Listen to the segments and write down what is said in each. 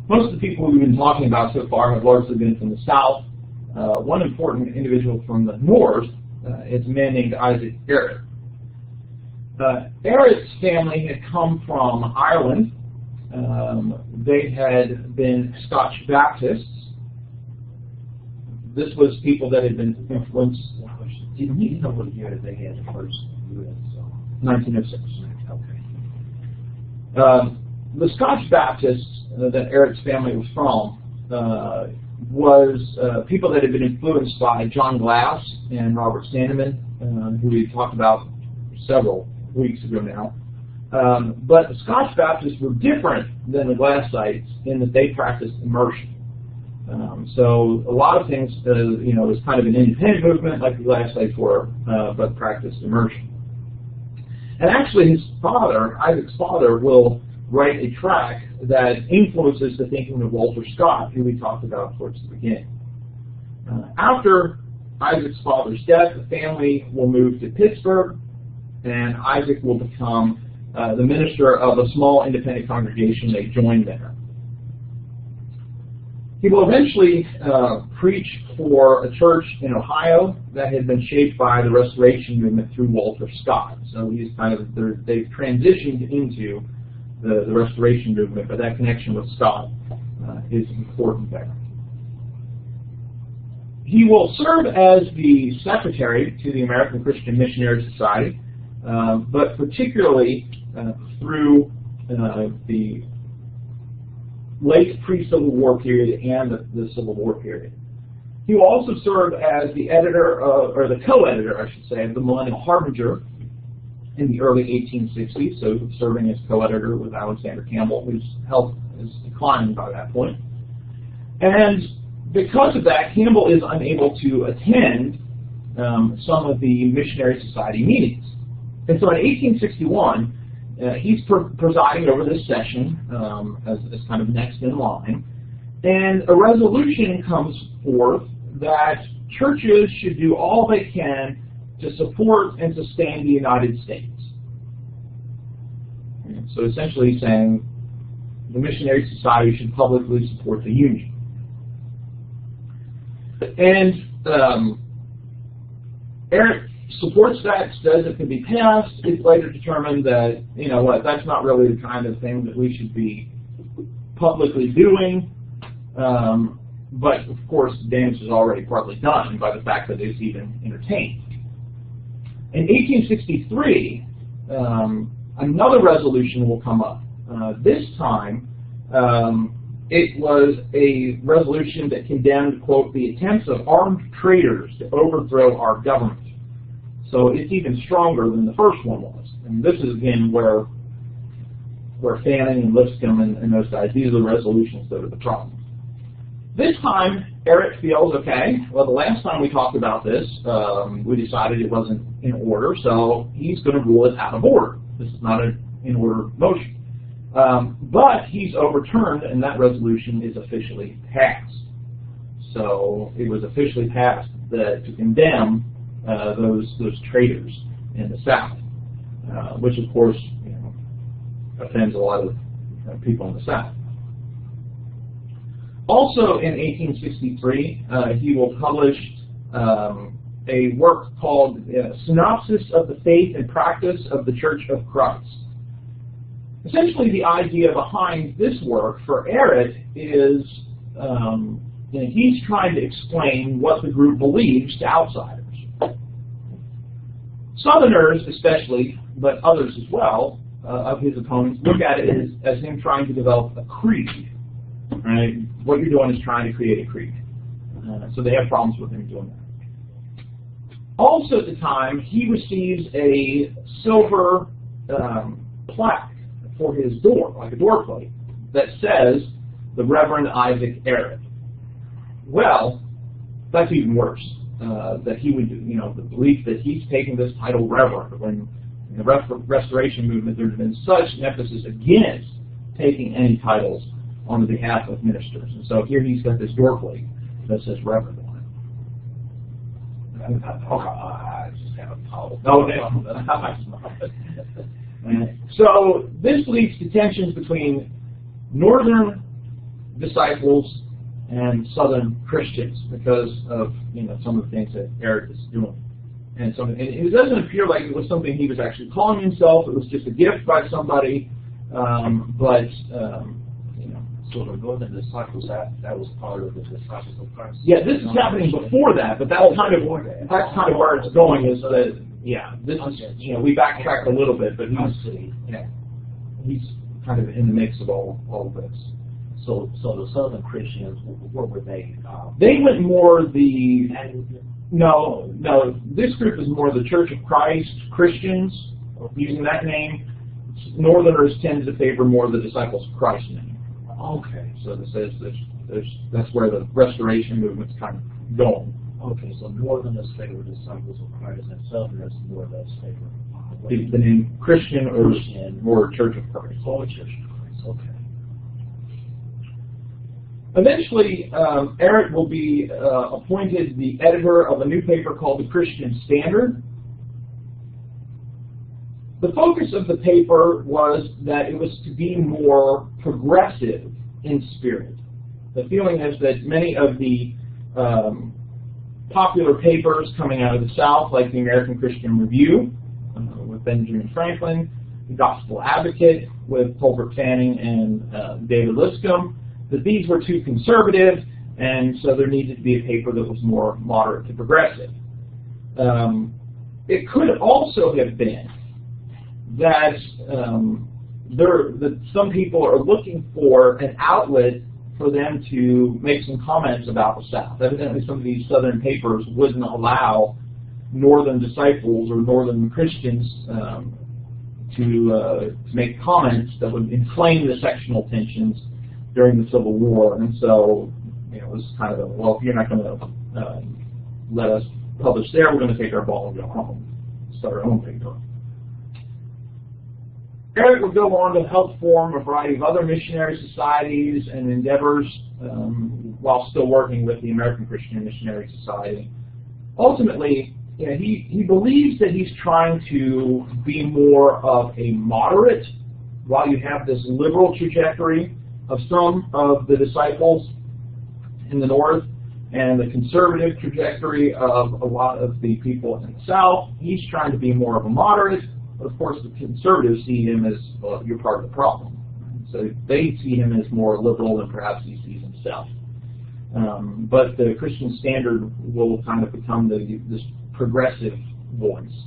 Most of the people we've been talking about so far have largely been from the South. One important individual from the North is a man named Isaac Barrett. Barrett's family had come from Ireland. They had been Scotch Baptists. This was people that had been influenced. Do you know what year they had the first U.S.? 1906. Okay. The Scotch Baptists that Eric's family was from was people that had been influenced by John Glass and Robert Sandeman, who we talked about several weeks ago now. But the Scotch Baptists were different than the Glassites in that they practiced immersion. So a lot of things, it was kind of an independent movement like the Glassites were, but practiced immersion. And actually his father, Isaac's father, will write a tract that influences the thinking of Walter Scott, who we talked about towards the beginning. After Isaac's father's death, the family will move to Pittsburgh, and Isaac will become the minister of a small independent congregation they joined there. He will eventually preach for a church in Ohio that had been shaped by the Restoration movement through Walter Scott. So he's they've transitioned into the Restoration movement, but that connection with Scott is important there. He will serve as the secretary to the American Christian Missionary Society, but particularly through the late pre-Civil War period and the Civil War period. He will also serve as the editor, or the co-editor, I should say, of the Millennial Harbinger in the early 1860s, so serving as co-editor with Alexander Campbell, whose health is declining by that point. And because of that, Campbell is unable to attend some of the Missionary Society meetings. And so in 1861, he's presiding over this session as kind of next in line, and a resolution comes forth that churches should do all they can to support and sustain the United States. And so essentially he's saying the Missionary Society should publicly support the Union. And Eric supports that, says it can be passed. It's later determined that, that's not really the kind of thing that we should be publicly doing. But, of course, the damage is already partly done by the fact that it's even entertained. In 1863, another resolution will come up. This time, it was a resolution that condemned, quote, the attempts of armed traitors to overthrow our government. So it's even stronger than the first one was. And this is, again, where Fanning and Lipscomb and those guys, these are the resolutions that are the problem. This time, Eric feels, okay, well, the last time we talked about this, we decided it wasn't in order, so he's going to rule it out of order. This is not an in-order motion. But he's overturned, and that resolution is officially passed. So it was officially passed to condemn those traitors in the South, which of course offends a lot of people in the South. Also in 1863, he will publish a work called Synopsis of the Faith and Practice of the Church of Christ. Essentially, the idea behind this work for Eric is he's trying to explain what the group believes to outsiders. Southerners especially, but others as well, of his opponents, look at it as him trying to develop a creed. Right? What you're doing is trying to create a creed. So they have problems with him doing that. Also at the time, he receives a silver plaque for his door, like a door plate, that says, the Reverend Isaac Eric. Well, that's even worse. That he would, the belief that he's taking this title Reverend, when in the Restoration movement there's been such an emphasis against taking any titles on behalf of ministers. And so here he's got this door plate that says Reverend on it. I just have a title. So this leads to tensions between Northern disciples and Southern Christians because of some of the things that Eric is doing. And it doesn't appear like it was something he was actually calling himself. It was just a gift by somebody. So the Northern Disciples, that was part of the Disciples of Christ. Yeah, this is happening before that, but that's kind of where it's going. Is that this is we backtracked a little bit, but he's kind of in the mix of all of this. So the Southern Christians, what were they? They went more the no. This group is more the Church of Christ Christians, using that name. Northerners tend to favor more the Disciples of Christ name. Okay. So this says that's where the Restoration movement's kind of going. Okay, so Northerners favor Disciples of Christ, and Southerners more or less favor the name Christian or more Church of Christ. Oh, Church of Christ. Okay. Eventually, Eric will be appointed the editor of a new paper called the Christian Standard. The focus of the paper was that it was to be more progressive in spirit. The feeling is that many of the popular papers coming out of the South, like the American Christian Review with Benjamin Franklin, the Gospel Advocate with Tolbert Fanning and David Lipscomb, that these were too conservative, and so there needed to be a paper that was more moderate to progressive. It could also have been that some people are looking for an outlet for them to make some comments about the South. Evidently, some of these Southern papers wouldn't allow Northern disciples or Northern Christians to make comments that would inflame the sectional tensions during the Civil War. And so, it was kind of if you're not going to let us publish there, we're going to take our ball and go home, start our own paper. Eric would go on to help form a variety of other missionary societies and endeavors while still working with the American Christian Missionary Society. Ultimately, he believes that he's trying to be more of a moderate, while you have this liberal trajectory of some of the disciples in the North and the conservative trajectory of a lot of the people in the South. He's trying to be more of a moderate. But of course, the conservatives see him as, you're part of the problem. So they see him as more liberal than perhaps he sees himself. But the Christian Standard will kind of become this progressive voice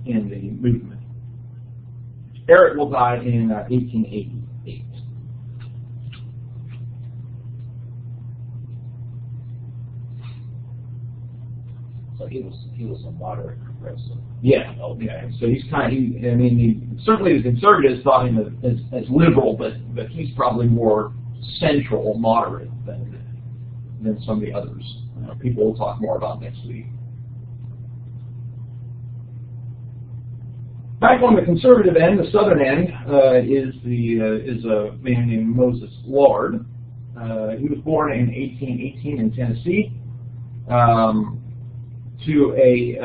in the movement. Eric will die in 1888. So he was a moderate progressive. Yeah. Okay. So he's certainly the conservatives thought him as liberal, but he's probably more central, moderate than some of the others. People will talk more about next week. Back on the conservative end, the southern end, is a man named Moses Lord. He was born in 1818 in Tennessee. To a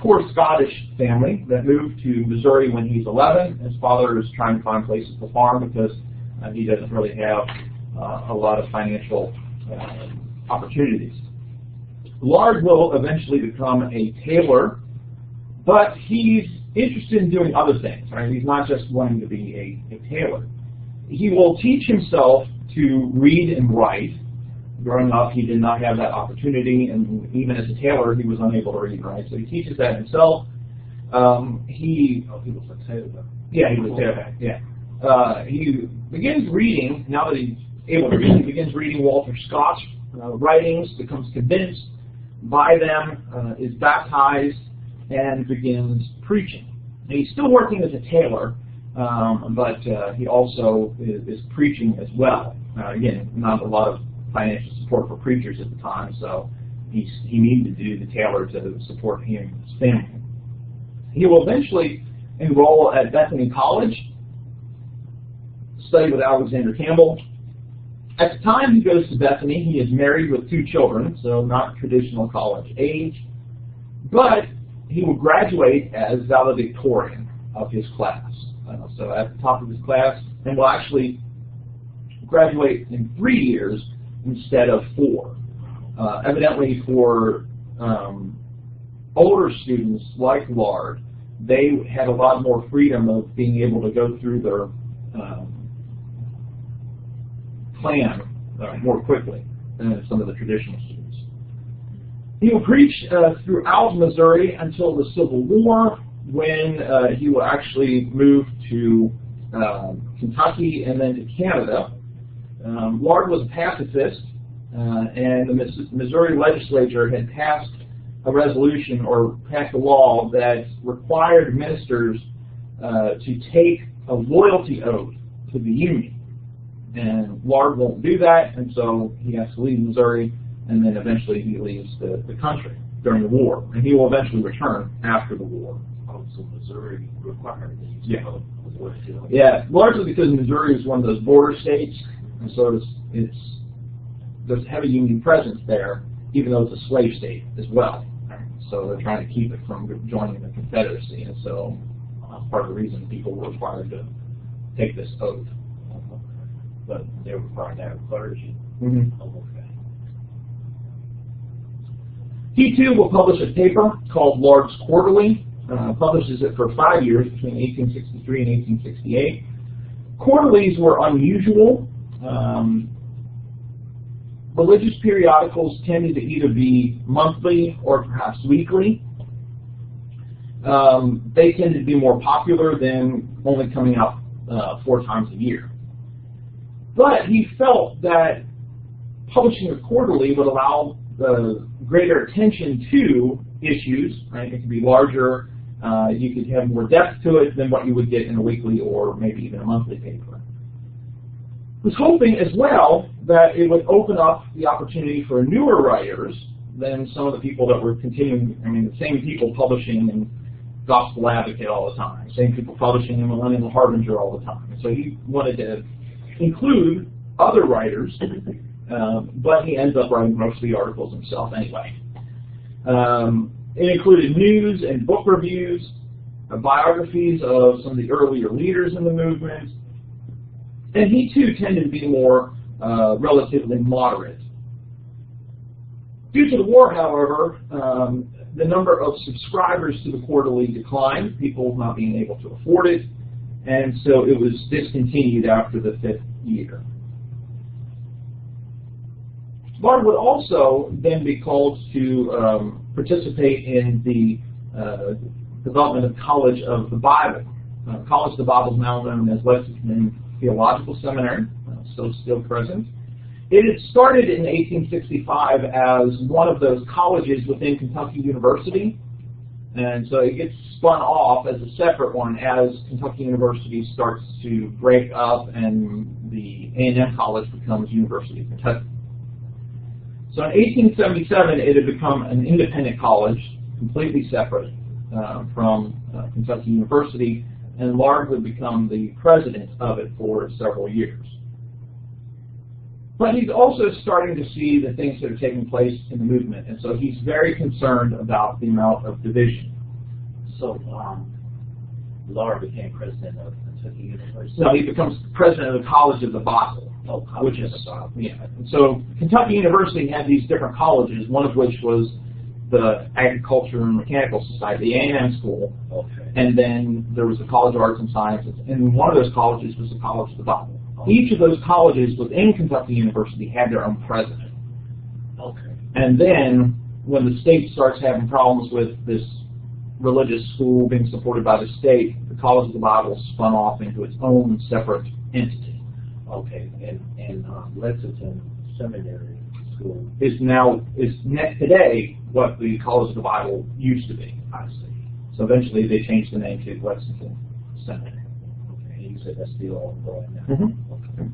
poor Scottish family that moved to Missouri when he's 11. His father is trying to find places to farm because he doesn't really have a lot of financial opportunities. Lard will eventually become a tailor, but he's interested in doing other things. Right? He's not just wanting to be a tailor. He will teach himself to read and write. Growing up, he did not have that opportunity, and even as a tailor, he was unable to read and write. So he teaches that himself. He was a tailor. Yeah, he was a tailor. Yeah. He begins reading, now that he's able to read, he begins reading Walter Scott's writings, becomes convinced by them, is baptized, and begins preaching. And he's still working as a tailor, but he also is preaching as well. Again, not a lot of financial support for preachers at the time, so he needed to do the tailor to support him and his family. He will eventually enroll at Bethany College, study with Alexander Campbell. At the time he goes to Bethany, he is married with 2 children, so not traditional college age, but he will graduate as valedictorian of his class. So at the top of his class, and will actually graduate in 3 years instead of 4. Evidently for older students like Lard, they had a lot more freedom of being able to go through their plan more quickly than some of the traditional students. He will preach throughout Missouri until the Civil War, when he will actually move to Kentucky and then to Canada. Lard was a pacifist, and the Missouri legislature had passed a resolution or passed a law that required ministers to take a loyalty oath to the Union. And Lard won't do that, and so he has to leave Missouri, and then eventually he leaves the country during the war. And he will eventually return after the war. Oh, so Missouri required that you Yeah. Yeah, largely because Missouri is one of those border states, and so there's heavy Union presence there, even though it's a slave state as well. So they're trying to keep it from joining the Confederacy, and so part of the reason people were required to take this oath. But they were required to have clergy. Mm-hmm. Oh, okay. He too will publish a paper called Lard's Quarterly. Publishes it for 5 years between 1863 and 1868. Quarterlies were unusual. Religious periodicals tended to either be monthly or perhaps weekly. They tended to be more popular than only coming out 4 times a year. But he felt that publishing a quarterly would allow greater attention to issues. Right? It could be larger. You could have more depth to it than what you would get in a weekly or maybe even a monthly paper. Was hoping as well that it would open up the opportunity for newer writers than some of the people that were continuing, the same people publishing in Gospel Advocate all the time, same people publishing in Millennial Harbinger all the time. So he wanted to include other writers, but he ends up writing most of the articles himself anyway. It included news and book reviews, biographies of some of the earlier leaders in the movement, and he too tended to be more relatively moderate. Due to the war, however, the number of subscribers to the quarterly declined, people not being able to afford it, and so it was discontinued after the 5th year. Lard would also then be called to participate in the development of College of the Bible. College of the Bible is now known as Lexington Theological Seminary, still present. It had started in 1865 as one of those colleges within Kentucky University, and so it gets spun off as a separate one as Kentucky University starts to break up and the A&M College becomes University of Kentucky. So in 1877, it had become an independent college, completely separate from Kentucky University, and Lard would become the president of it for several years. But he's also starting to see the things that are taking place in the movement, and so he's very concerned about the amount of division. So Lard became president of Kentucky University? No, he becomes president of the College of the Bible. Oh, which is, yeah. And so Kentucky University had these different colleges, one of which was the Agriculture and Mechanical Society, the A&M School, okay. And then there was the College of Arts and Sciences, and one of those colleges was the College of the Bible. Okay. Each of those colleges within Kentucky University had their own president. Okay. And then when the state starts having problems with this religious school being supported by the state, the College of the Bible spun off into its own separate entity. Okay, and Lexington Seminary School is today what the College of the Bible used to be. I see. So eventually they changed the name to Lexington Seminary. Okay, and you said that's still ongoing now. Mm-hmm. Okay.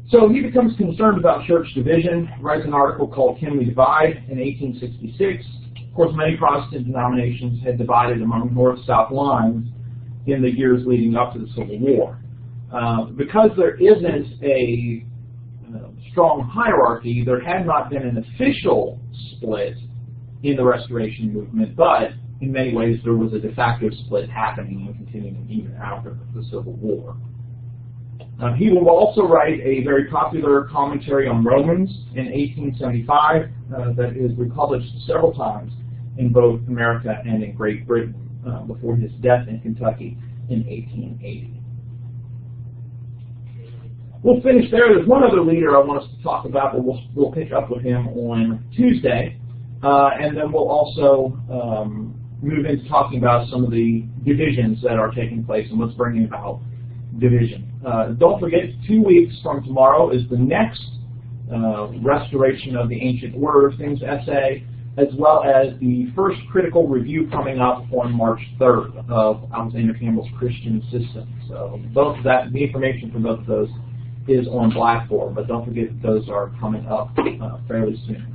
So he becomes concerned about church division, writes an article called Can We Divide in 1866. Of course, many Protestant denominations had divided among north-south lines in the years leading up to the Civil War. Because there isn't a strong hierarchy, there had not been an official split in the Restoration movement, but in many ways there was a de facto split happening and continuing even after the Civil War. He will also write a very popular commentary on Romans in 1875 that is republished several times in both America and in Great Britain before his death in Kentucky in 1880. We'll finish there. There's one other leader I want us to talk about, but we'll pick up with him on Tuesday. And then we'll also move into talking about some of the divisions that are taking place and what's bringing about division. Don't forget, 2 weeks from tomorrow is the next Restoration of the Ancient Order of Things essay, as well as the first critical review coming up on March 3rd of Alexander Campbell's Christian System. So both of that, the information for both of those is on Blackboard, but don't forget that those are coming up fairly soon.